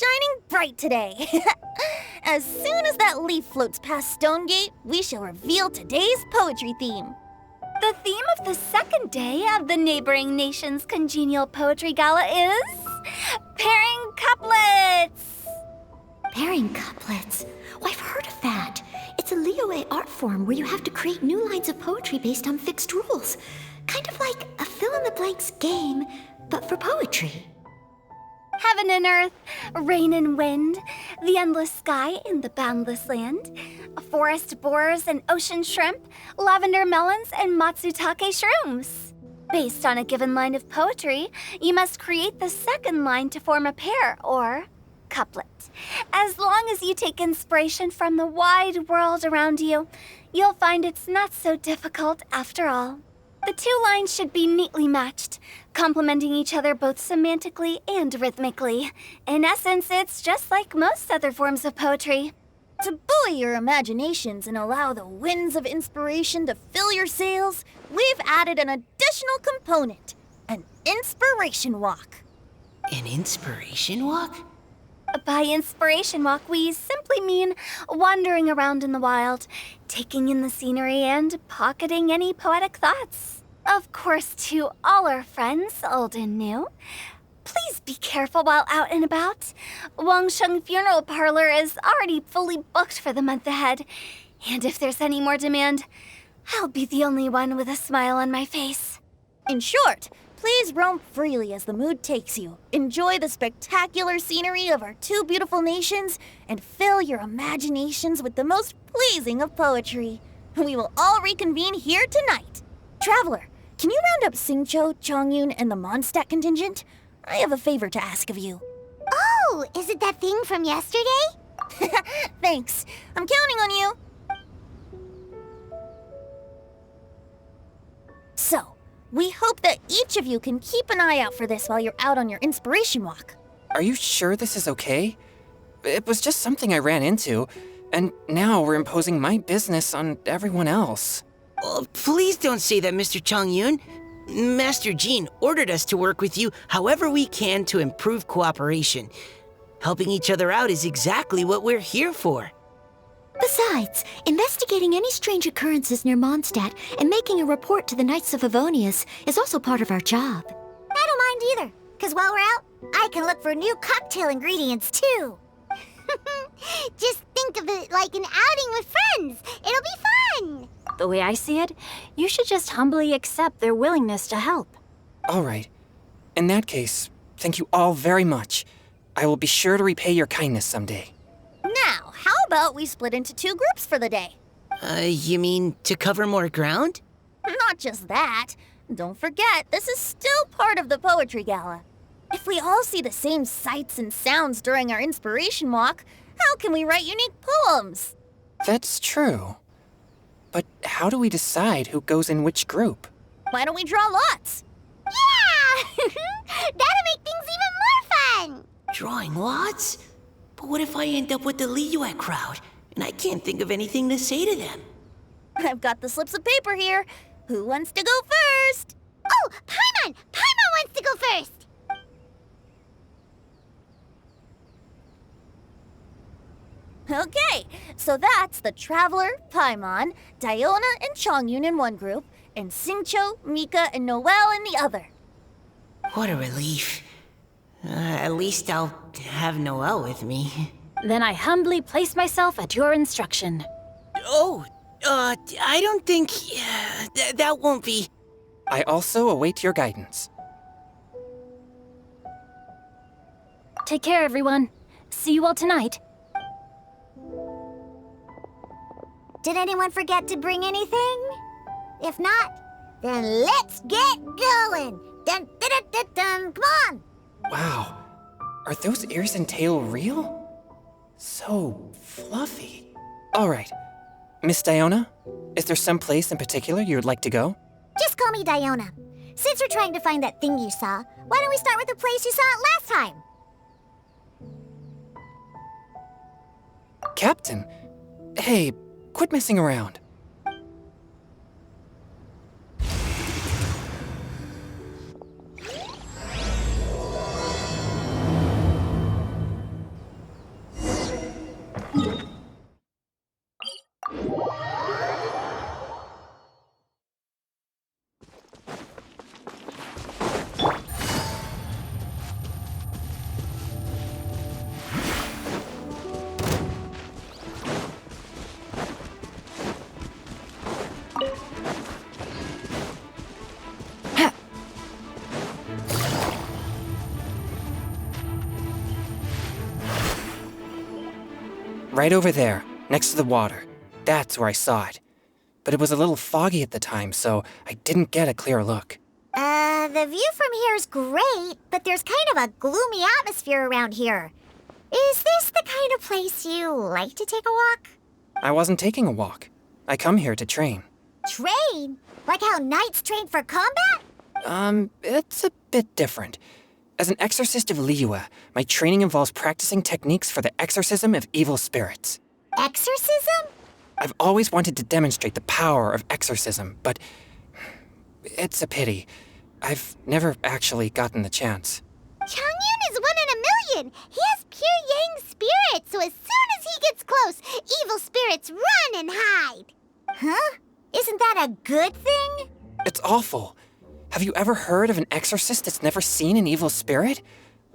shining bright today. As soon as that leaf floats past Stonegate, we shall reveal today's poetry theme. The theme of the second day of the neighboring nation's congenial poetry gala is pairing couplets. Pairing couplets? Oh, I've heard of that. It's a Liyue art form where you have to create new lines of poetry based on fixed rules. Kind of like a fill-in-the-blanks game, but for poetry. Heaven and earth, rain and wind, the endless sky and the boundless land, forest borers and ocean shrimp, lavender melons and matsutake shrooms. Based on a given line of poetry, you must create the second line to form a pair, or couplet. As long as you take inspiration from the wide world around you, you'll find it's not so difficult after all. The two lines should be neatly matched, complementing each other both semantically and rhythmically. In essence, it's just like most other forms of poetry. To buoy your imaginations and allow the winds of inspiration to fill your sails, we've added an additional component, an inspiration walk. An inspiration walk? By inspiration walk, we simply mean wandering around in the wild, taking in the scenery and pocketing any poetic thoughts. Of course, to all our friends, old and new, please be careful while out and about. Wangsheng Funeral Parlor is already fully booked for the month ahead, and if there's any more demand, I'll be the only one with a smile on my face. In short, please roam freely as the mood takes you. Enjoy the spectacular scenery of our two beautiful nations and fill your imaginations with the most pleasing of poetry. We will all reconvene here tonight. Traveler, can you round up Xingqiu, Chongyun, and the Mondstadt contingent? I have a favor to ask of you. Oh, is it that thing from yesterday? Thanks. I'm counting on you. So, we hope that each of you can keep an eye out for this while you're out on your inspiration walk. Are you sure this is okay? It was just something I ran into, and now we're imposing my business on everyone else. Oh, please don't say that, Mr. Chongyun. Master Jean ordered us to work with you however we can to improve cooperation. Helping each other out is exactly what we're here for. Besides, investigating any strange occurrences near Mondstadt and making a report to the Knights of Avonius is also part of our job. I don't mind either, because while we're out, I can look for new cocktail ingredients too. Just think of it like an outing with friends. It'll be fun. The way I see it, you should just humbly accept their willingness to help. All right. In that case, thank you all very much. I will be sure to repay your kindness someday. Now, how about we split into two groups for the day? You mean to cover more ground? Not just that. Don't forget, this is still part of the Poetry Gala. If we all see the same sights and sounds during our inspiration walk, how can we write unique poems? That's true. But how do we decide who goes in which group? Why don't we draw lots? Yeah! That'll make things even more fun. Drawing lots? But what if I end up with the Liyue crowd, and I can't think of anything to say to them? I've got the slips of paper here. Who wants to go first? Oh, Paimon! Paimon wants to go first. Okay, so that's the Traveler, Paimon, Diona, and Chongyun in one group, and Xingqiu, Mika, and Noelle in the other. What a relief. At least I'll have Noelle with me. Then I humbly place myself at your instruction. Oh, I don't think... that won't be... I also await your guidance. Take care, everyone. See you all tonight. Did anyone forget to bring anything? If not, then let's get going. Dun, dun, dun, dun, dun. Come on. Wow. Are those ears and tail real? So fluffy. All right. Miss Diona, is there some place in particular you'd like to go? Just call me Diona. Since we're trying to find that thing you saw, why don't we start with the place you saw it last time? Captain, hey, quit messing around. Right over there, next to the water. That's where I saw it. But it was a little foggy at the time, so I didn't get a clear look. The view from here is great, but there's kind of a gloomy atmosphere around here. Is this the kind of place you like to take a walk? I wasn't taking a walk. I come here to train. Train? Like how knights train for combat? It's a bit different. As an exorcist of Liyue, my training involves practicing techniques for the exorcism of evil spirits. Exorcism? I've always wanted to demonstrate the power of exorcism, but it's a pity. I've never actually gotten the chance. Changyun is 1 in a million. He has pure yang spirit, so as soon as he gets close, evil spirits run and hide. Huh? Isn't that a good thing? It's awful. Have you ever heard of an exorcist that's never seen an evil spirit?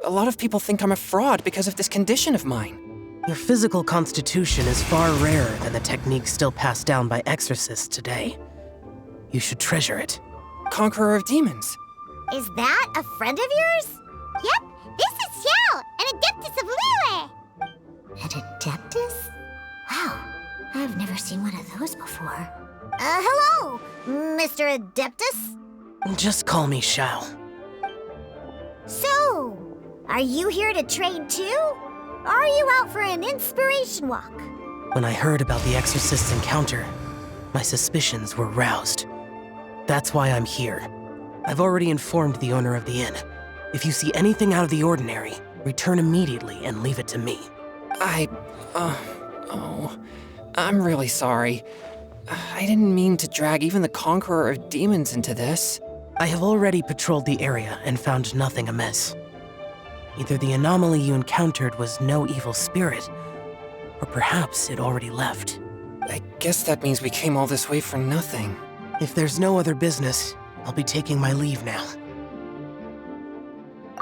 A lot of people think I'm a fraud because of this condition of mine. Your physical constitution is far rarer than the techniques still passed down by exorcists today. You should treasure it. Conqueror of demons. Is that a friend of yours? Yep, this is Xiao, an Adeptus of Liyue. An Adeptus? Wow, I've never seen one of those before. Hello, Mr. Adeptus? Just call me Shao. So, are you here to train too? Or are you out for an inspiration walk? When I heard about the exorcist's encounter, my suspicions were roused. That's why I'm here. I've already informed the owner of the inn. If you see anything out of the ordinary, return immediately and leave it to me. I'm really sorry. I didn't mean to drag even the Conqueror of Demons into this. I have already patrolled the area and found nothing amiss. Either the anomaly you encountered was no evil spirit, or perhaps it already left. I guess that means we came all this way for nothing. If there's no other business, I'll be taking my leave now.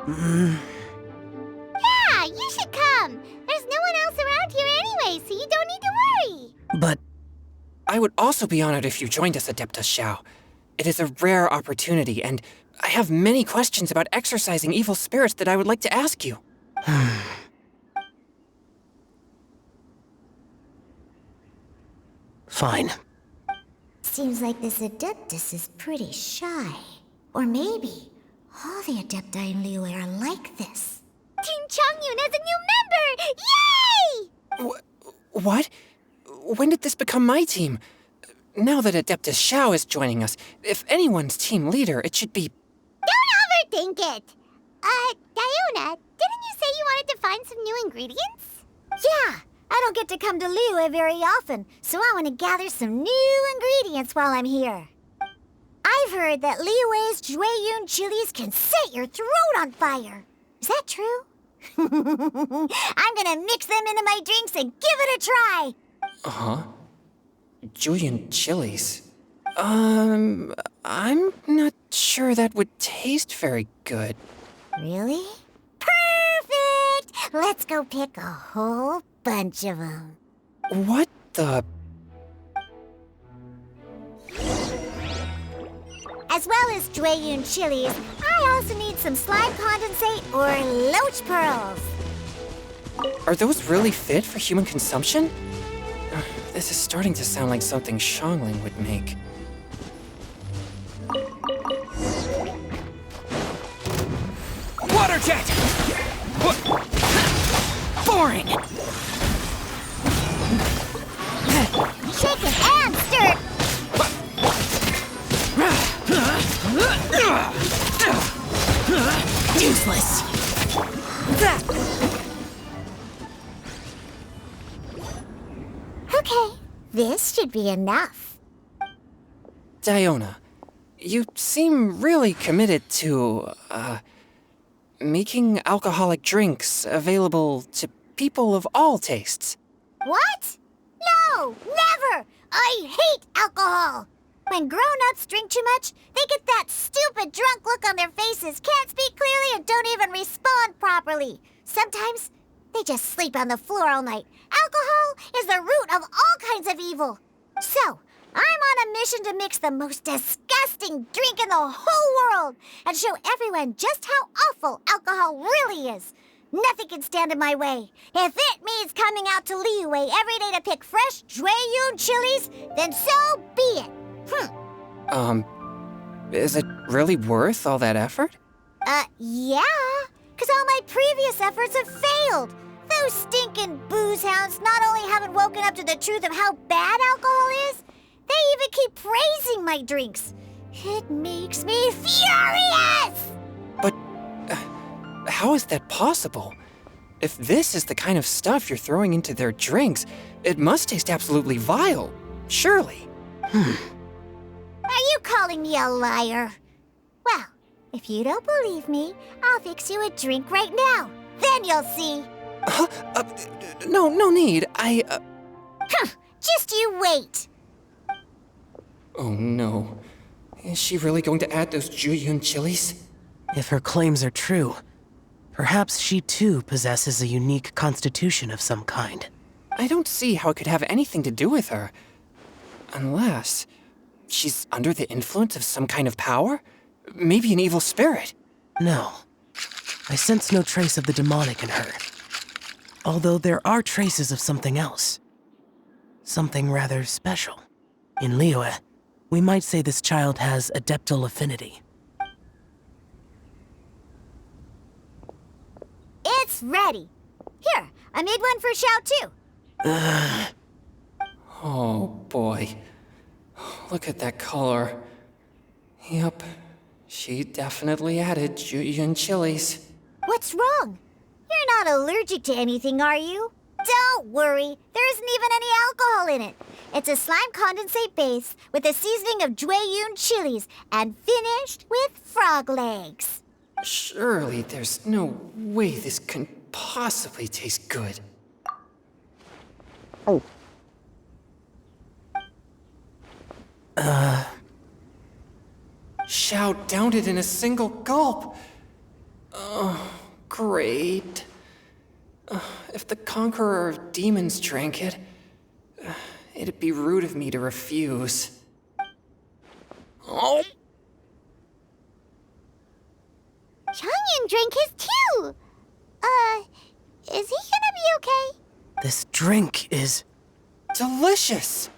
Yeah, you should come. There's no one else around here anyway, so you don't need to worry. But I would also be honored if you joined us, Adeptus Xiao. It is a rare opportunity, and I have many questions about exorcising evil spirits that I would like to ask you. Fine. Seems like this Adeptus is pretty shy. Or maybe all the Adepti in Liyue are like this. Team Changyun has a new member! Yay! What? When did this become my team? Now that Adeptus Xiao is joining us, if anyone's team leader, it should be... Don't overthink it. Diona, didn't you say you wanted to find some new ingredients? Yeah, I don't get to come to Liyue very often, so I want to gather some new ingredients while I'm here. I've heard that Liyue's Jueyun chilies can set your throat on fire. Is that true? I'm gonna mix them into my drinks and give it a try. Uh-huh. Julian chilies. I'm not sure that would taste very good. Really? Perfect! Let's go pick a whole bunch of them. What the... As well as Jueyun chilies, I also need some slime condensate or loach pearls. Are those really fit for human consumption? This is starting to sound like something Xiangling would make. Water jet! Boring! Shake it and stir. Useless! Okay, this should be enough. Diona, you seem really committed to, making alcoholic drinks available to people of all tastes. What? No, never! I hate alcohol! When grown-ups drink too much, they get that stupid drunk look on their faces, can't speak clearly, and don't even respond properly. Sometimes, they just sleep on the floor all night. Alcohol is the root of all kinds of evil. So, I'm on a mission to mix the most disgusting drink in the whole world and show everyone just how awful alcohol really is. Nothing can stand in my way. If it means coming out to Liyue every day to pick fresh Jueyun chilies, then so be it. Is it really worth all that effort? Yeah. 'Cause all my previous efforts have failed. Those stinking booze hounds not only haven't woken up to the truth of how bad alcohol is, they even keep praising my drinks. It makes me furious! But how is that possible? If this is the kind of stuff you're throwing into their drinks, it must taste absolutely vile, surely. Are you calling me a liar? Well, if you don't believe me, I'll fix you a drink right now. Then you'll see. No need. Just you wait. Oh no. Is she really going to add those Jueyun chilies? If her claims are true, perhaps she too possesses a unique constitution of some kind. I don't see how it could have anything to do with her. Unless she's under the influence of some kind of power? Maybe an evil spirit. No. I sense no trace of the demonic in her. Although there are traces of something else. Something rather special. In Liyue, we might say this child has adeptal affinity. It's ready. Here, I made one for Xiao too. Oh boy. Look at that color. Yep. She definitely added Jueyun chilies. What's wrong? You're not allergic to anything, are you? Don't worry, there isn't even any alcohol in it. It's a slime condensate base with a seasoning of Jueyun chilies and finished with frog legs. Surely there's no way this can possibly taste good. Xiao downed it in a single gulp. Oh, great. If the Conqueror of Demons drank it, it'd be rude of me to refuse. Oh! Changyun drank his too. Is he gonna be okay? This drink is... Delicious!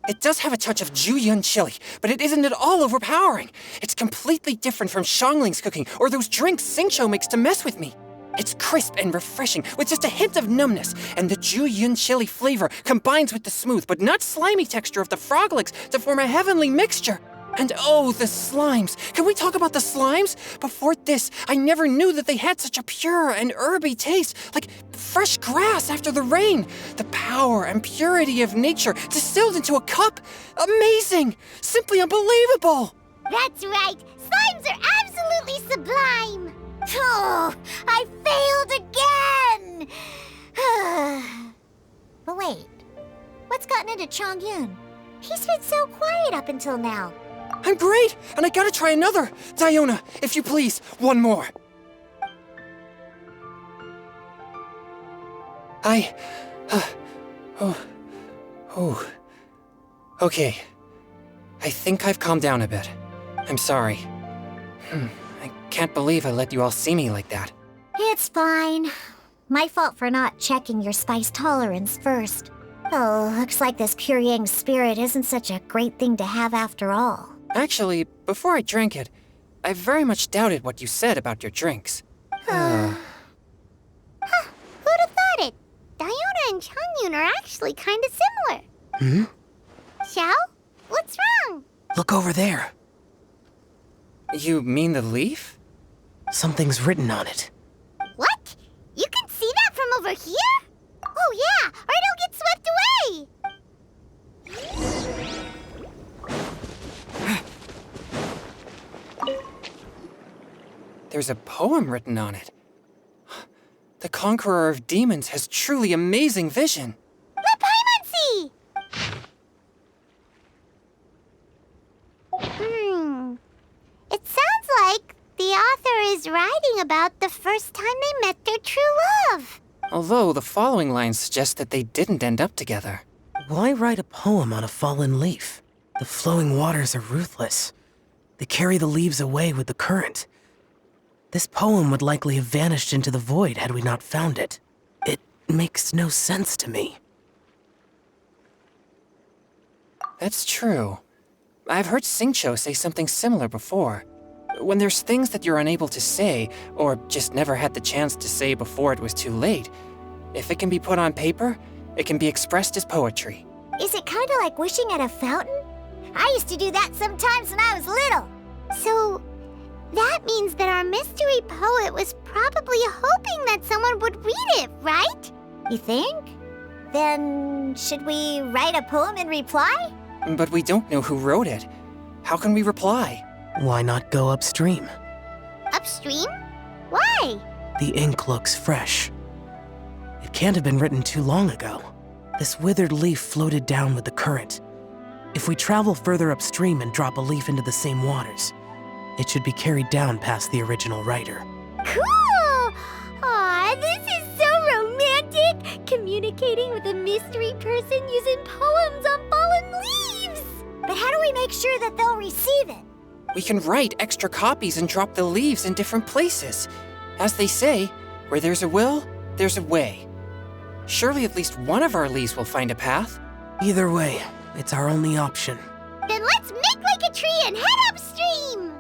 It does have a touch of Jueyun chili, but it isn't at all overpowering. It's completely different from Xiangling's cooking or those drinks Xingqiu makes to mess with me. It's crisp and refreshing, with just a hint of numbness, and the Jueyun chili flavor combines with the smooth but not slimy texture of the frog legs to form a heavenly mixture. And oh, the slimes! Can we talk about the slimes? Before this, I never knew that they had such a pure and herby taste, like fresh grass after the rain. The power and purity of nature distilled into a cup. Amazing! Simply unbelievable! That's right. Slimes are absolutely sublime. Oh, I failed again. But wait, what's gotten into Changyun? He's been so quiet up until now. I'm great, and I gotta try another. Diona, if you please, one more. Okay. I think I've calmed down a bit. I'm sorry. I can't believe I let you all see me like that. It's fine. My fault for not checking your spice tolerance first. Oh, looks like this pure yang spirit isn't such a great thing to have after all. Actually, before I drank it, I very much doubted what you said about your drinks. Who'd have thought it? Diona and Changyun are actually kind of similar. Xiao? What's wrong? Look over there. You mean the leaf? Something's written on it. What? You can see that from over here? Oh yeah, or it'll get swept away! There's a poem written on it. The Conqueror of Demons has truly amazing vision. The Paimonsi! It sounds like the author is writing about the first time they met their true love. Although the following lines suggest that they didn't end up together. Why write a poem on a fallen leaf? The flowing waters are ruthless. They carry the leaves away with the current. This poem would likely have vanished into the void had we not found it. It makes no sense to me. That's true. I've heard Xingqiu say something similar before. When there's things that you're unable to say, or just never had the chance to say before it was too late, if it can be put on paper, it can be expressed as poetry. Is it kind of like wishing at a fountain? I used to do that sometimes when I was little. So, that means that our mystery poet was probably hoping that someone would read it, right? You think? Then, should we write a poem in reply? But we don't know who wrote it. How can we reply? Why not go upstream? Upstream? Why? The ink looks fresh. It can't have been written too long ago. This withered leaf floated down with the current. If we travel further upstream and drop a leaf into the same waters, it should be carried down past the original writer. Cool! Aw, this is so romantic! Communicating with a mystery person using poems on fallen leaves! But how do we make sure that they'll receive it? We can write extra copies and drop the leaves in different places. As they say, where there's a will, there's a way. Surely at least one of our leaves will find a path. Either way, it's our only option. Then let's make like a tree and head upstream!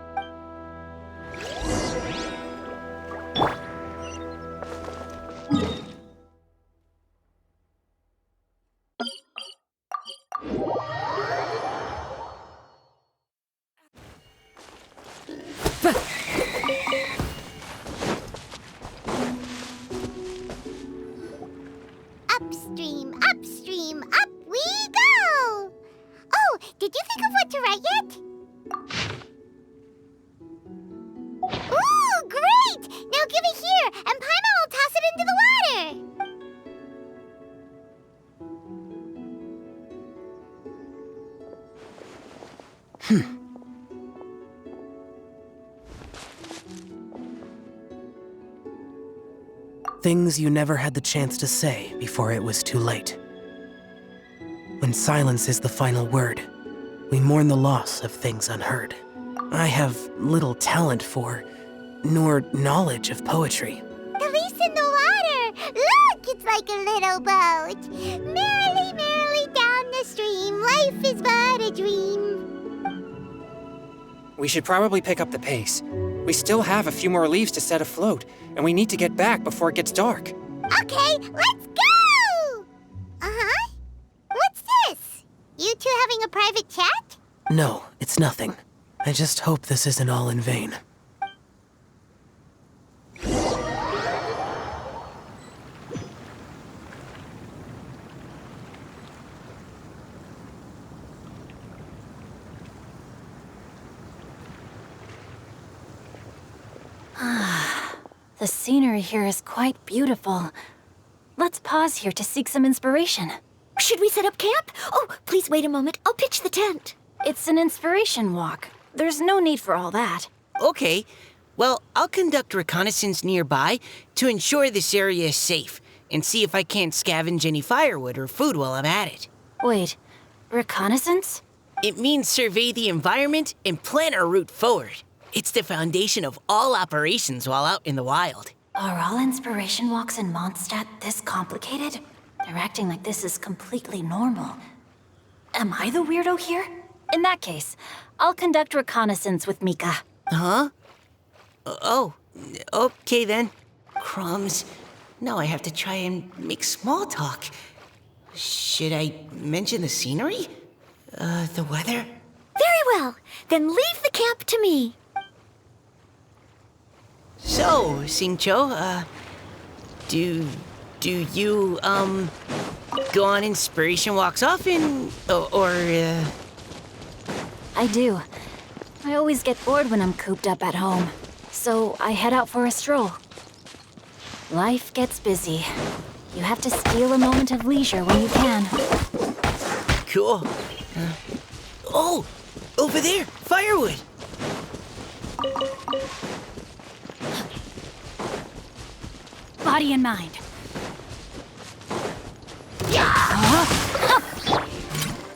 Upstream, upstream, up we go! Oh, did you think of what to write yet? Ooh, great! Now give it here, and Paimon will toss it into the water! Things you never had the chance to say before it was too late. When silence is the final word, we mourn the loss of things unheard. I have little talent for, nor knowledge of poetry. The leaf's in the water! Look, it's like a little boat! Merrily, merrily down the stream, life is but a dream. We should probably pick up the pace. We still have a few more leaves to set afloat, and we need to get back before it gets dark. Okay, let's go! Uh-huh. What's this? You two having a private chat? No, it's nothing. I just hope this isn't all in vain. The scenery here is quite beautiful. Let's pause here to seek some inspiration. Should we set up camp? Oh, please wait a moment. I'll pitch the tent. It's an inspiration walk. There's no need for all that. Okay, well, I'll conduct reconnaissance nearby to ensure this area is safe and see if I can't scavenge any firewood or food while I'm at it. Wait, reconnaissance? It means survey the environment and plan our route forward. It's the foundation of all operations while out in the wild. Are all inspiration walks in Mondstadt this complicated? They're acting like this is completely normal. Am I the weirdo here? In that case, I'll conduct reconnaissance with Mika. Huh? Oh, okay then. Crumbs. Now I have to try and make small talk. Should I mention the scenery? The weather? Very well. Then leave the camp to me. So, Xingqiu, do you, go on inspiration walks often? Or I do. I always get bored when I'm cooped up at home. So I head out for a stroll. Life gets busy. You have to steal a moment of leisure when you can. Cool. Oh, over there, firewood. Body and mind.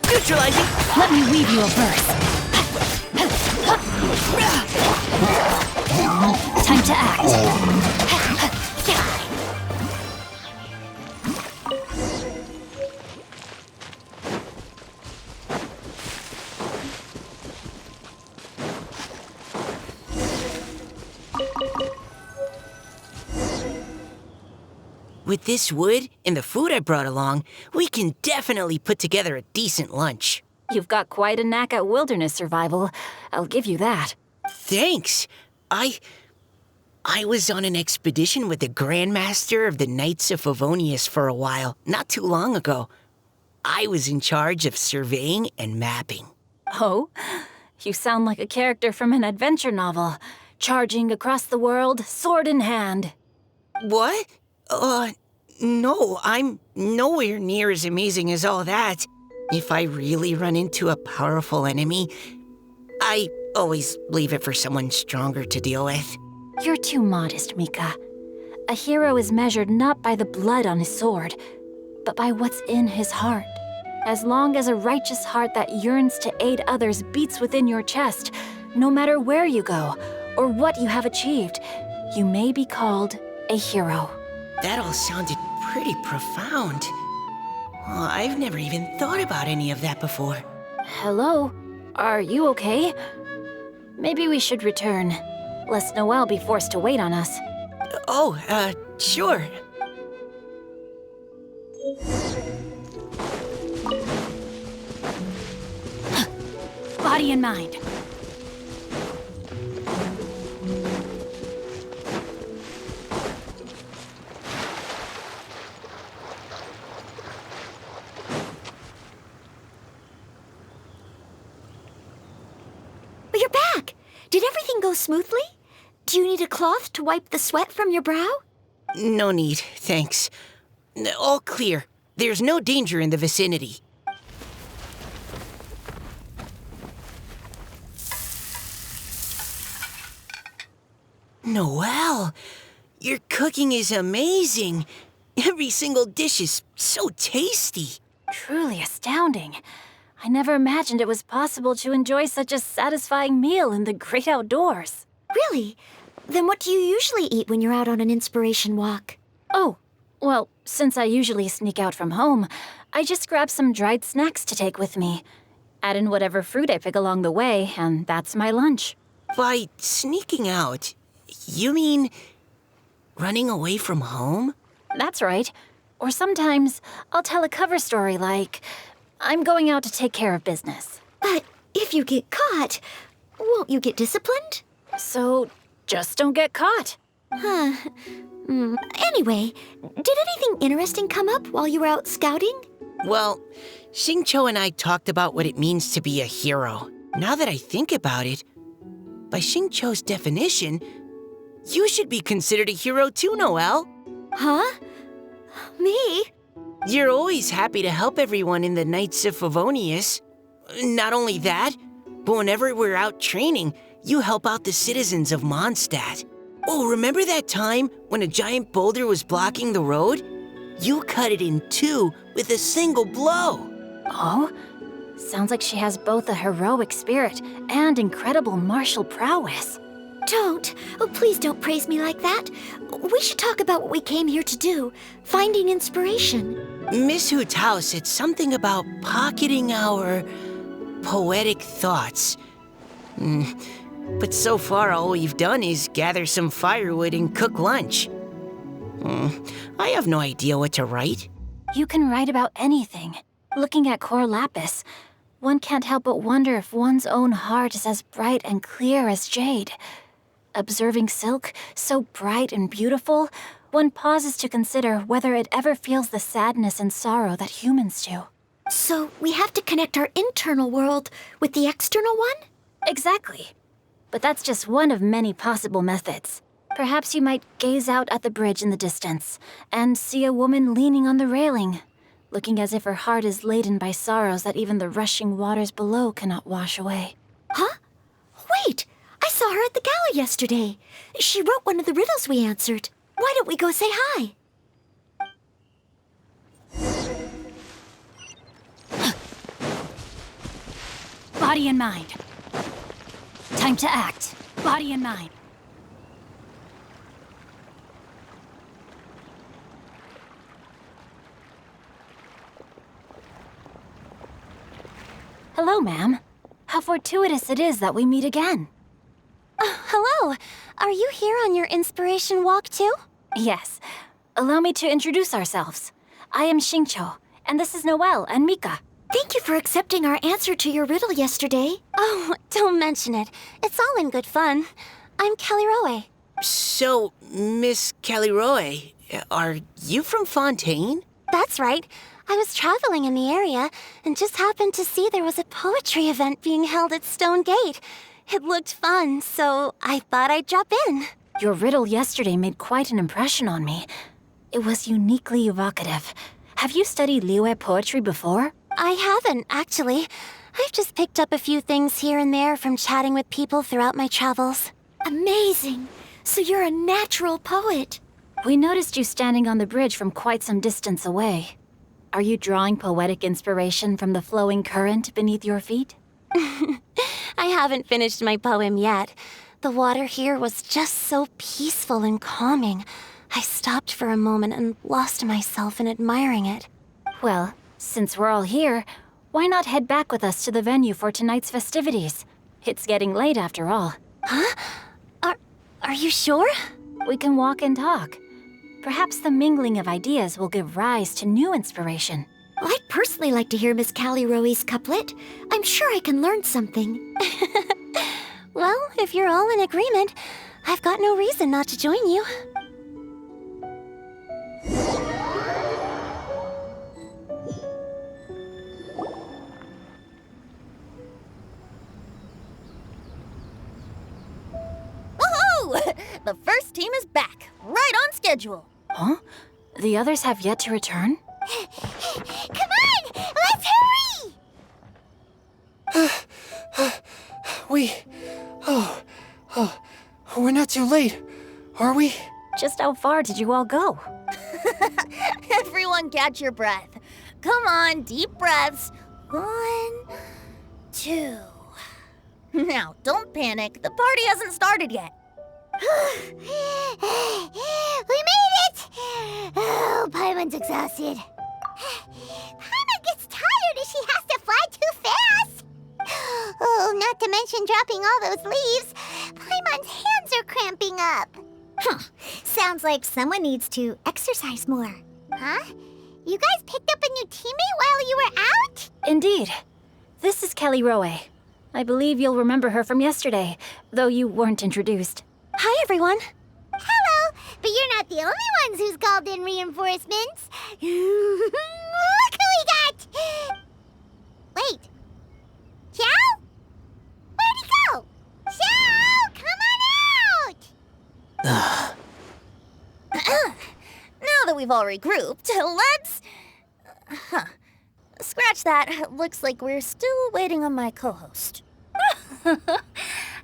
Neutralizing. Let me weave you a verse. Time to act. With this wood and the food I brought along, we can definitely put together a decent lunch. You've got quite a knack at wilderness survival. I'll give you that. Thanks. I was on an expedition with the Grandmaster of the Knights of Favonius for a while, not too long ago. I was in charge of surveying and mapping. Oh? You sound like a character from an adventure novel. Charging across the world, sword in hand. What? No, I'm nowhere near as amazing as all that. If I really run into a powerful enemy, I always leave it for someone stronger to deal with. You're too modest, Mika. A hero is measured not by the blood on his sword, but by what's in his heart. As long as a righteous heart that yearns to aid others beats within your chest, no matter where you go or what you have achieved, you may be called a hero. That all sounded pretty profound. Well, I've never even thought about any of that before. Hello? Are you okay? Maybe we should return, lest Noelle be forced to wait on us. Sure. Body and mind. You're back! Did everything go smoothly? Do you need a cloth to wipe the sweat from your brow? No need, thanks. All clear. There's no danger in the vicinity. Noelle, your cooking is amazing. Every single dish is so tasty. Truly astounding. I never imagined it was possible to enjoy such a satisfying meal in the great outdoors. Really? Then what do you usually eat when you're out on an inspiration walk? Oh, well, since I usually sneak out from home, I just grab some dried snacks to take with me. Add in whatever fruit I pick along the way, and that's my lunch. By sneaking out, you mean running away from home? That's right. Or sometimes I'll tell a cover story like, I'm going out to take care of business. But if you get caught, won't you get disciplined? So just don't get caught. Anyway, did anything interesting come up while you were out scouting? Well, Xingqiu and I talked about what it means to be a hero. Now that I think about it, by Xingqiu's definition, you should be considered a hero too, Noelle. Huh? Me? You're always happy to help everyone in the Knights of Favonius. Not only that, but whenever we're out training, you help out the citizens of Mondstadt. Oh, remember that time when a giant boulder was blocking the road? You cut it in two with a single blow. Oh? Sounds like she has both a heroic spirit and incredible martial prowess. Don't. Oh, please don't praise me like that. We should talk about what we came here to do, finding inspiration. Miss Hu Tao said something about pocketing our poetic thoughts. But so far, all we've done is gather some firewood and cook lunch. I have no idea what to write. You can write about anything. Looking at Cor Lapis, one can't help but wonder if one's own heart is as bright and clear as jade. Observing silk, so bright and beautiful, one pauses to consider whether it ever feels the sadness and sorrow that humans do. So we have to connect our internal world with the external one? Exactly. But that's just one of many possible methods. Perhaps you might gaze out at the bridge in the distance and see a woman leaning on the railing, looking as if her heart is laden by sorrows that even the rushing waters below cannot wash away. Huh? Wait! I saw her at the gala yesterday. She wrote one of the riddles we answered. Why don't we go say hi? Body and mind. Time to act. Body and mind. Hello, ma'am. How fortuitous it is that we meet again. Hello. Are you here on your inspiration walk too? Yes. Allow me to introduce ourselves. I am Xingqiu, and this is Noelle and Mika. Thank you for accepting our answer to your riddle yesterday. Oh, don't mention it. It's all in good fun. I'm Kelly Roe. So, Miss Caliroy, are you from Fontaine? That's right. I was traveling in the area and just happened to see there was a poetry event being held at Stone Gate. It looked fun, so I thought I'd drop in. Your riddle yesterday made quite an impression on me. It was uniquely evocative. Have you studied Liyue poetry before? I haven't, actually. I've just picked up a few things here and there from chatting with people throughout my travels. Amazing. So you're a natural poet. We noticed you standing on the bridge from quite some distance away. Are you drawing poetic inspiration from the flowing current beneath your feet? I haven't finished my poem yet. The water here was just so peaceful and calming. I stopped for a moment and lost myself in admiring it. Well, since we're all here, why not head back with us to the venue for tonight's festivities? It's getting late after all. Huh? Are you sure? We can walk and talk. Perhaps the mingling of ideas will give rise to new inspiration. I'd personally like to hear Miss Callie Roe's couplet. I'm sure I can learn something. Well, if you're all in agreement, I've got no reason not to join you. Woohoo! The first team is back, right on schedule. Huh? The others have yet to return? Come on! Let's hurry! We're not too late, are we? Just how far did you all go? Everyone catch your breath. Come on, deep breaths. 1, 2. Now, don't panic. The party hasn't started yet. We made it! Oh, Paimon's exhausted. Paimon gets tired if she has to fly too fast. Oh, not to mention dropping all those leaves. Paimon's hands are cramping up. Sounds like someone needs to exercise more. Huh? You guys picked up a new teammate while you were out? Indeed. This is Kelly Roe. I believe you'll remember her from yesterday, though you weren't introduced. Hi, everyone. Hello, but you're not the only ones who's called in reinforcements. Look who we got! Wait. Xiao? Where'd he go? Xiao, come on out! Now that we've all regrouped, let's... Scratch that. Looks like we're still waiting on my co-host.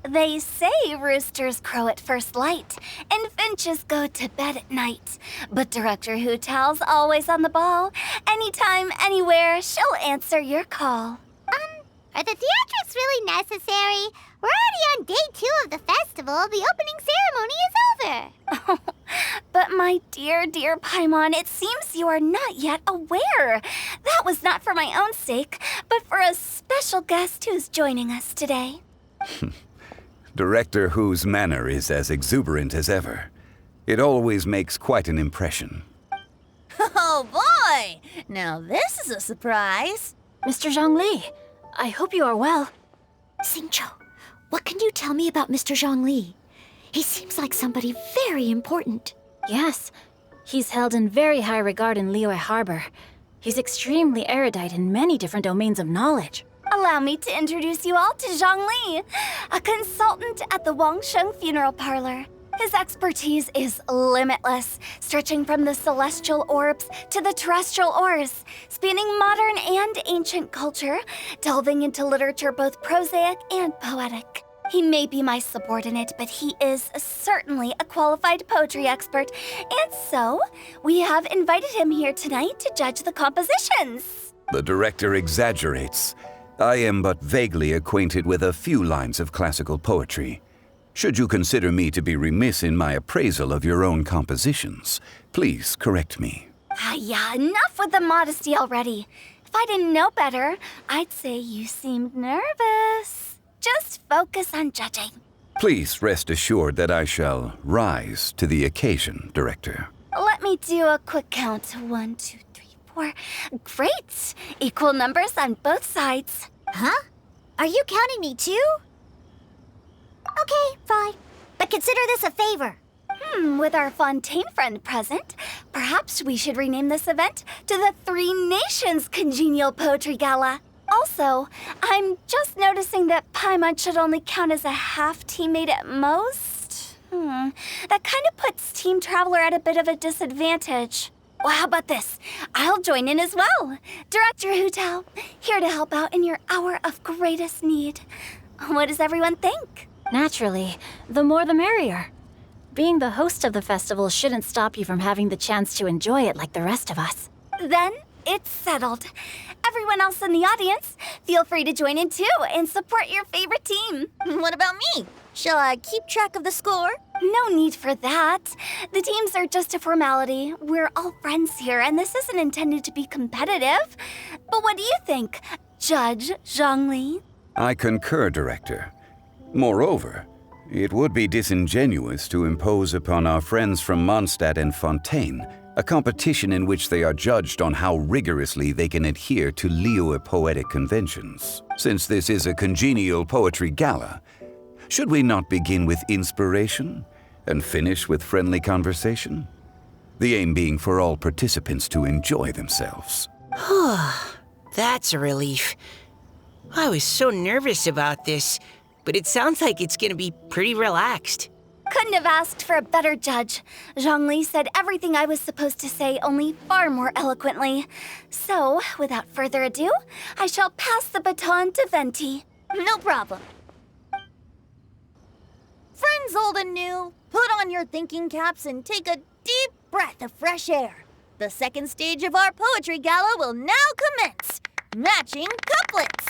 They say roosters crow at first light, and finches go to bed at night. But Director Hu Tao's always on the ball. Anytime, anywhere, she'll answer your call. Are the theatrics really necessary? We're already on day 2 of the festival. The opening ceremony is over. But my dear, dear Paimon, it seems you are not yet aware. That was not for my own sake, but for a special guest who's joining us today. Director Hu's manner is as exuberant as ever. It always makes quite an impression. Oh boy! Now this is a surprise. Mr. Zhongli, I hope you are well. Xingqiu, what can you tell me about Mr. Zhongli? He seems like somebody very important. Yes, he's held in very high regard in Liyue Harbor. He's extremely erudite in many different domains of knowledge. Allow me to introduce you all to Zhang Li, a consultant at the Wangsheng Funeral Parlor. His expertise is limitless, stretching from the celestial orbs to the terrestrial ores, spanning modern and ancient culture, delving into literature both prosaic and poetic. He may be my subordinate, but he is certainly a qualified poetry expert, and so we have invited him here tonight to judge the compositions. The director exaggerates. I am but vaguely acquainted with a few lines of classical poetry. Should you consider me to be remiss in my appraisal of your own compositions, please correct me. Yeah, enough with the modesty already. If I didn't know better, I'd say you seemed nervous. Just focus on judging. Please rest assured that I shall rise to the occasion, Director. Let me do a quick count. 1, 2, 3, 4. Great! Equal numbers on both sides. Huh? Are you counting me too? Okay, fine. But consider this a favor. With our Fontaine friend present, perhaps we should rename this event to the Three Nations Congenial Poetry Gala. Also, I'm just noticing that Paimon should only count as a half teammate at most. That kind of puts Team Traveler at a bit of a disadvantage. Well, how about this? I'll join in as well. Director Hu Tao, here to help out in your hour of greatest need. What does everyone think? Naturally, the more the merrier. Being the host of the festival shouldn't stop you from having the chance to enjoy it like the rest of us. Then it's settled. Everyone else in the audience, feel free to join in too and support your favorite team. What about me? Shall I keep track of the score? No need for that. The teams are just a formality. We're all friends here, and this isn't intended to be competitive. But what do you think, Judge Zhongli? I concur, Director. Moreover, it would be disingenuous to impose upon our friends from Mondstadt and Fontaine a competition in which they are judged on how rigorously they can adhere to Liyue poetic conventions. Since this is a congenial poetry gala, should we not begin with inspiration and finish with friendly conversation? The aim being for all participants to enjoy themselves. That's a relief. I was so nervous about this, but it sounds like it's gonna be pretty relaxed. Couldn't have asked for a better judge. Zhongli said everything I was supposed to say, only far more eloquently. So, without further ado, I shall pass the baton to Venti. No problem. Friends old and new, put on your thinking caps and take a deep breath of fresh air. The second stage of our poetry gala will now commence. Matching couplets.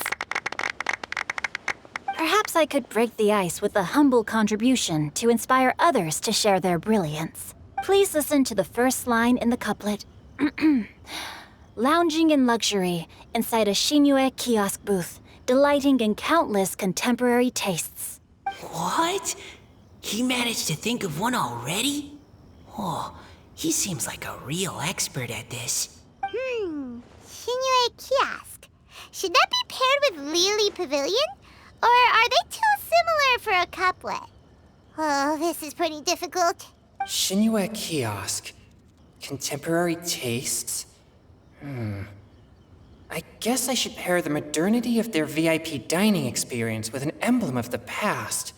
Perhaps I could break the ice with a humble contribution to inspire others to share their brilliance. Please listen to the first line in the couplet. Lounging in luxury inside a Shinue kiosk booth, delighting in countless contemporary tastes. What? He managed to think of one already? Oh, he seems like a real expert at this. Shinue Kiosk. Should that be paired with Lily Pavilion? Or are they too similar for a couplet? Oh, this is pretty difficult. Shinue Kiosk. Contemporary tastes? I guess I should pair the modernity of their VIP dining experience with an emblem of the past.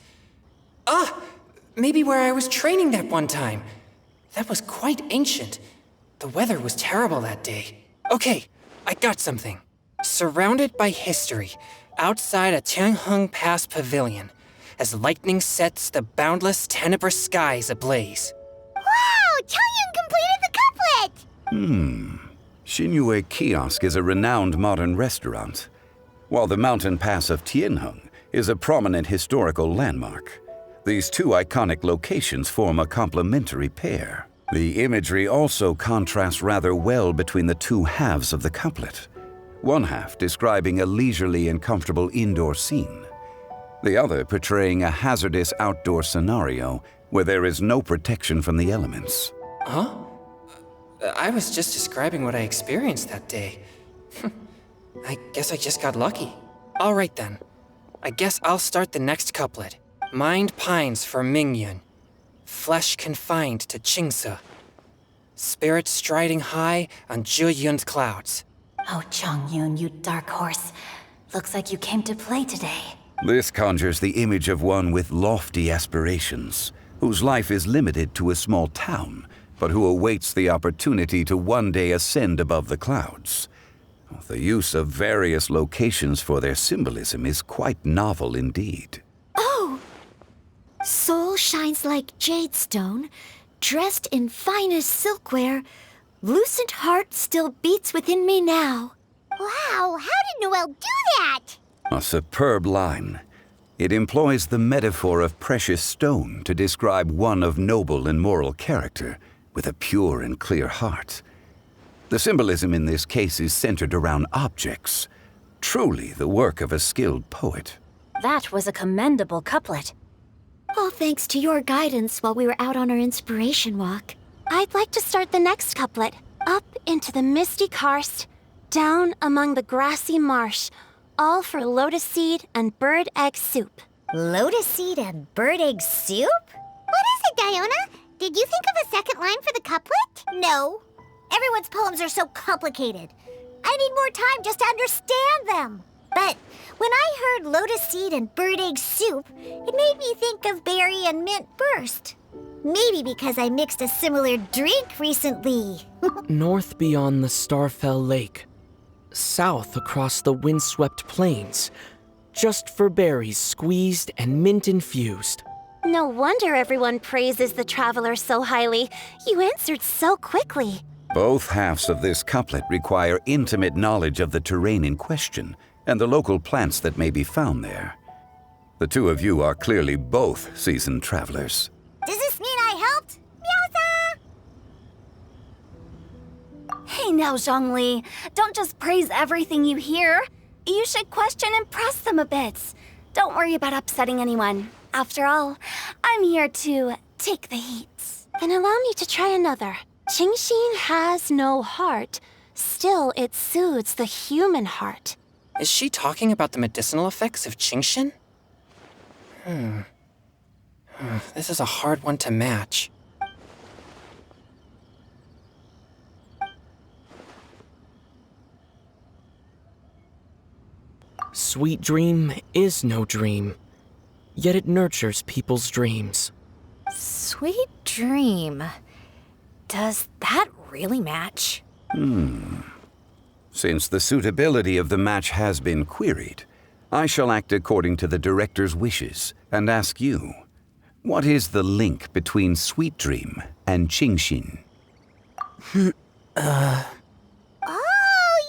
Maybe where I was training that one time. That was quite ancient. The weather was terrible that day. Okay, I got something. Surrounded by history, outside a Tianheng Pass pavilion, as lightning sets the boundless tenebrous skies ablaze. Wow! Changyun completed the couplet! Shinue Kiosk is a renowned modern restaurant, while the mountain pass of Tianheng is a prominent historical landmark. These two iconic locations form a complementary pair. The imagery also contrasts rather well between the two halves of the couplet. One half describing a leisurely and comfortable indoor scene, the other portraying a hazardous outdoor scenario where there is no protection from the elements. Huh? I was just describing what I experienced that day. I guess I just got lucky. All right then. I guess I'll start the next couplet. Mind pines for Mingyun. Flesh confined to Qingse. Spirit striding high on Zheyun's clouds. Oh, Changyun, you dark horse. Looks like you came to play today. This conjures the image of one with lofty aspirations, whose life is limited to a small town, but who awaits the opportunity to one day ascend above the clouds. The use of various locations for their symbolism is quite novel indeed. Oh! Soul shines like jade stone, dressed in finest silkware. Lucent heart still beats within me now. Wow, how did Noelle do that? A superb line. It employs the metaphor of precious stone to describe one of noble and moral character, with a pure and clear heart. The symbolism in this case is centered around objects, truly the work of a skilled poet. That was a commendable couplet. All thanks to your guidance while we were out on our inspiration walk. I'd like to start the next couplet. Up into the misty karst, down among the grassy marsh, all for lotus seed and bird egg soup. Lotus seed and bird egg soup? What is it, Diona? Did you think of a second line for the couplet? No. Everyone's poems are so complicated. I need more time just to understand them. But when I heard lotus seed and bird egg soup, it made me think of berry and mint burst. Maybe because I mixed a similar drink recently. North beyond the Starfell Lake. South across the windswept plains. Just for berries squeezed and mint infused. No wonder everyone praises the traveler so highly. You answered so quickly. Both halves of this couplet require intimate knowledge of the terrain in question and the local plants that may be found there. The two of you are clearly both seasoned travelers. Does this mean I helped? Meowsa! Hey now, Zhongli. Don't just praise everything you hear. You should question and press them a bit. Don't worry about upsetting anyone. After all, I'm here to take the heat. Then allow me to try another. Genshin has no heart. Still, it soothes the human heart. Is she talking about the medicinal effects of Genshin? This is a hard one to match. Sweet dream is no dream, yet it nurtures people's dreams. Sweet dream. Does that really match? Since the suitability of the match has been queried, I shall act according to the director's wishes and ask you, what is the link between Sweet Dream and Genshin? Oh,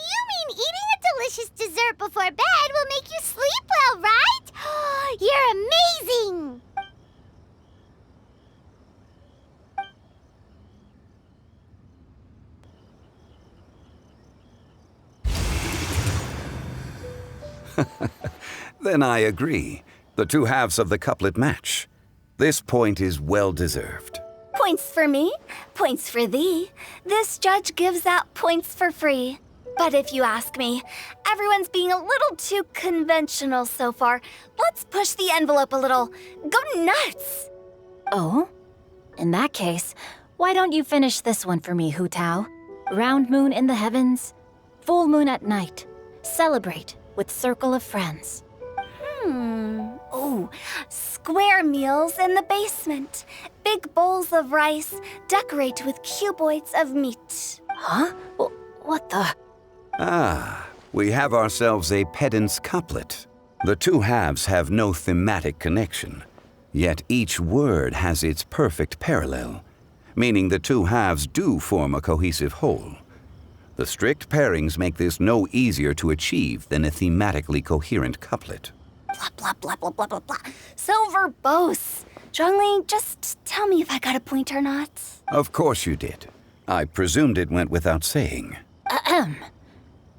you mean eating a delicious dessert before bed will make you sleep well, right? You're amazing! Then I agree. The two halves of the couplet match. This point is well deserved. Points for me, points for thee. This judge gives out points for free. But if you ask me, everyone's being a little too conventional so far. Let's push the envelope a little. Go nuts! Oh? In that case, why don't you finish this one for me, Hu Tao? Round moon in the heavens, full moon at night. Celebrate with circle of friends. Oh, square meals in the basement. Big bowls of rice, decorate with cuboids of meat. Huh? What the? Ah, we have ourselves a pedant's couplet. The two halves have no thematic connection, yet each word has its perfect parallel, meaning the two halves do form a cohesive whole. The strict pairings make this no easier to achieve than a thematically coherent couplet. Blah, blah, blah, blah, blah, blah, blah. So verbose. Zhongli, just tell me if I got a point or not. Of course you did. I presumed it went without saying. Ahem.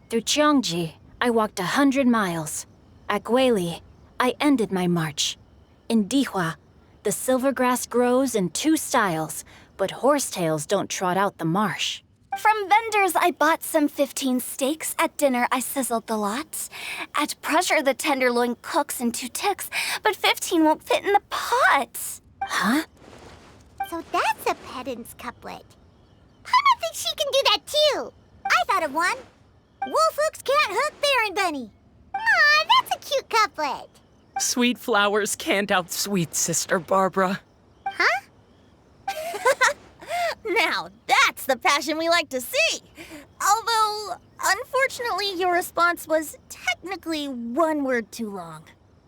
Through Cheongji, I walked 100 miles. At Guili, I ended my march. In Dihua, the silver grass grows in 2 styles, but horsetails don't trot out the marsh. From vendors, I bought some 15 steaks. At dinner, I sizzled the lots. At pressure, the tenderloin cooks in 2 ticks, but 15 won't fit in the pot. Huh? So that's a pedant's couplet. I think she can do that too. I thought of one. Wolf hooks can't hook Baron Bunny. Aw, that's a cute couplet. Sweet flowers can't outsweet Sister Barbara. Huh? Now, that's the passion we like to see. Although, unfortunately, your response was technically 1 word too long.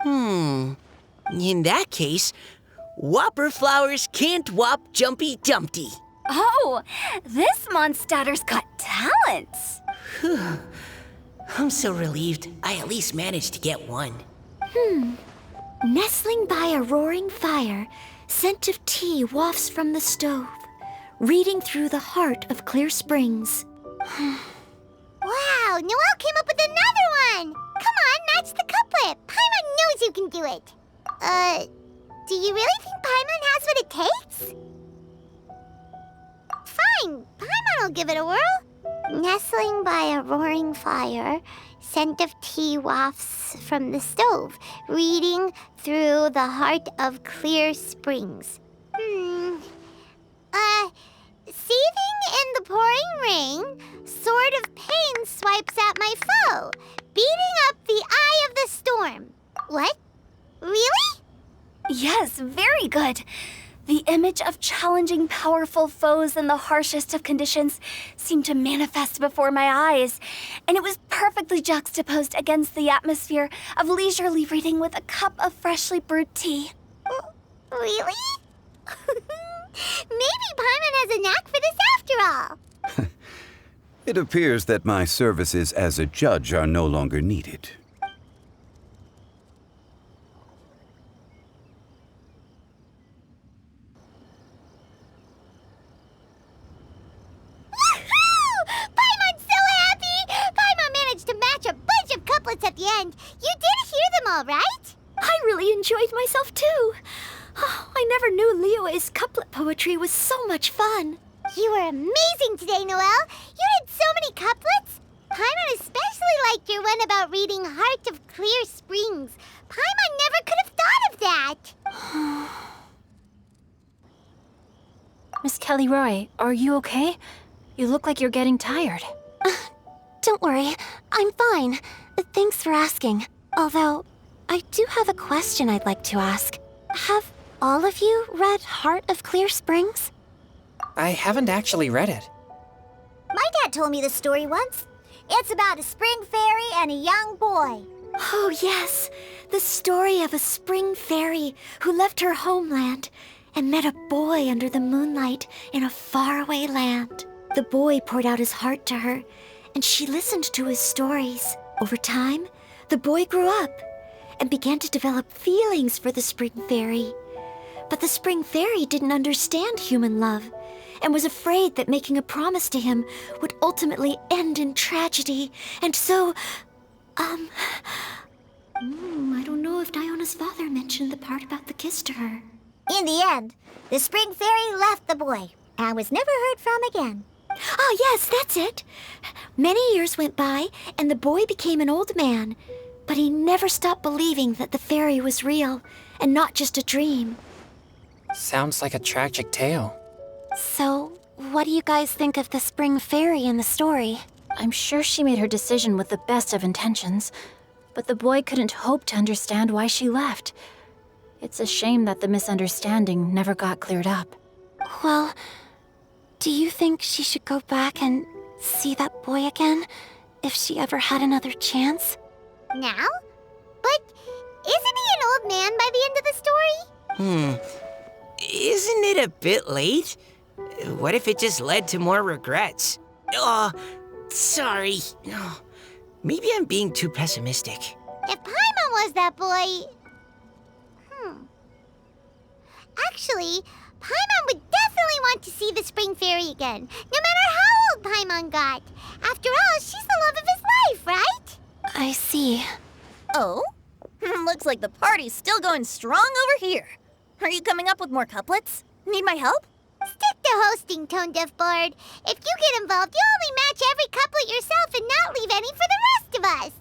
In that case, Whopper flowers can't whop Jumpy Dumpty. Oh, this Mondstadter's got talents. I'm so relieved I at least managed to get one. Nestling by a roaring fire, scent of tea wafts from the stove, reading through the heart of clear springs. Wow, Noelle came up with another one! Come on, match the couplet. Paimon knows you can do it. Do you really think Paimon has what it takes? Fine, Paimon will give it a whirl. Nestling by a roaring fire, scent of tea wafts from the stove, reading through the heart of clear springs. Seething in the pouring rain, sword of pain swipes at my foe, beating up the eye of the storm. What? Really? Yes, very good. The image of challenging powerful foes in the harshest of conditions seemed to manifest before my eyes, and it was perfectly juxtaposed against the atmosphere of leisurely reading with a cup of freshly brewed tea. Really? Maybe Paimon has a knack for this after all. It appears that my services as a judge are no longer needed. Paimon's so happy! Paimon managed to match a bunch of couplets at the end. You did hear them all, right? I really enjoyed myself too. Oh, I never knew Liyue's couplet poetry was so much fun. You were amazing today, Noelle. You did so many couplets. Paimon especially liked your one about reading Heart of Clear Springs. Paimon never could have thought of that. Miss Kelly Roy, are you okay? You look like you're getting tired. Don't worry, I'm fine. Thanks for asking. Although, I do have a question I'd like to ask. Have all of you read Heart of Clear Springs? I haven't actually read it. My dad told me this story once. It's about a spring fairy and a young boy. Oh, yes. The story of a spring fairy who left her homeland and met a boy under the moonlight in a faraway land. The boy poured out his heart to her, and she listened to his stories. Over time, the boy grew up and began to develop feelings for the spring fairy. But the spring fairy didn't understand human love and was afraid that making a promise to him would ultimately end in tragedy. And so, I don't know if Diona's father mentioned the part about the kiss to her. In the end, the spring fairy left the boy and was never heard from again. Ah, yes, that's it. Many years went by, and the boy became an old man, but he never stopped believing that the fairy was real and not just a dream. Sounds like a tragic tale. So, what do you guys think of the spring fairy in the story? I'm sure she made her decision with the best of intentions, but the boy couldn't hope to understand why she left. It's a shame that the misunderstanding never got cleared up. Well, do you think she should go back and see that boy again if she ever had another chance? Now? But isn't he an old man by the end of the story? Isn't it a bit late? What if it just led to more regrets? Oh, sorry. Oh, maybe I'm being too pessimistic. If Paimon was that boy... Actually, Paimon would definitely want to see the spring fairy again, no matter how old Paimon got. After all, she's the love of his life, right? I see. Oh? Looks like the party's still going strong over here. Are you coming up with more couplets? Need my help? Stick to hosting, Tone Deaf Bard. If you get involved, you'll only match every couplet yourself and not leave any for the rest of us.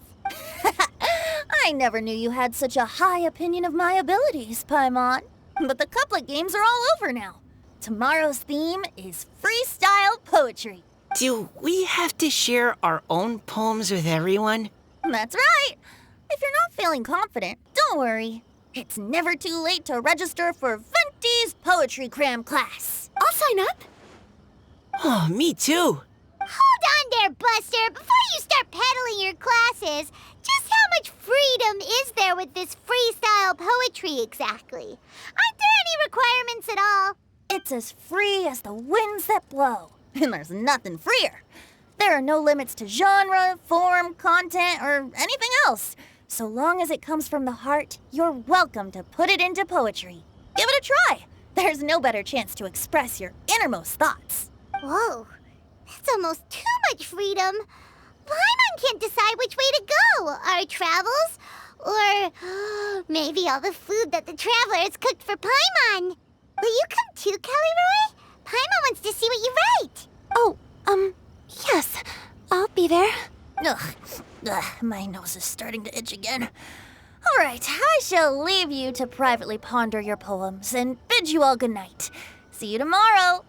I never knew you had such a high opinion of my abilities, Paimon. But the couplet games are all over now. Tomorrow's theme is freestyle poetry. Do we have to share our own poems with everyone? That's right. If you're not feeling confident, don't worry. It's never too late to register for Venti's Poetry Cram class. I'll sign up. Oh, me too. Hold on there, Buster. Before you start peddling your classes, just how much freedom is there with this freestyle poetry exactly? Aren't there any requirements at all? It's as free as the winds that blow. And there's nothing freer. There are no limits to genre, form, content, or anything else. So long as it comes from the heart, you're welcome to put it into poetry. Give it a try. There's no better chance to express your innermost thoughts. Whoa, That's almost too much freedom. Paimon can't decide which way to go. Our travels, or maybe all the food that the travelers cooked for Paimon. Will you come too, Kelly Roy? Paimon wants to see what you write. Oh, yes. I'll be there. Ugh, my nose is starting to itch again. All right, I shall leave you to privately ponder your poems and bid you all good night. See you tomorrow.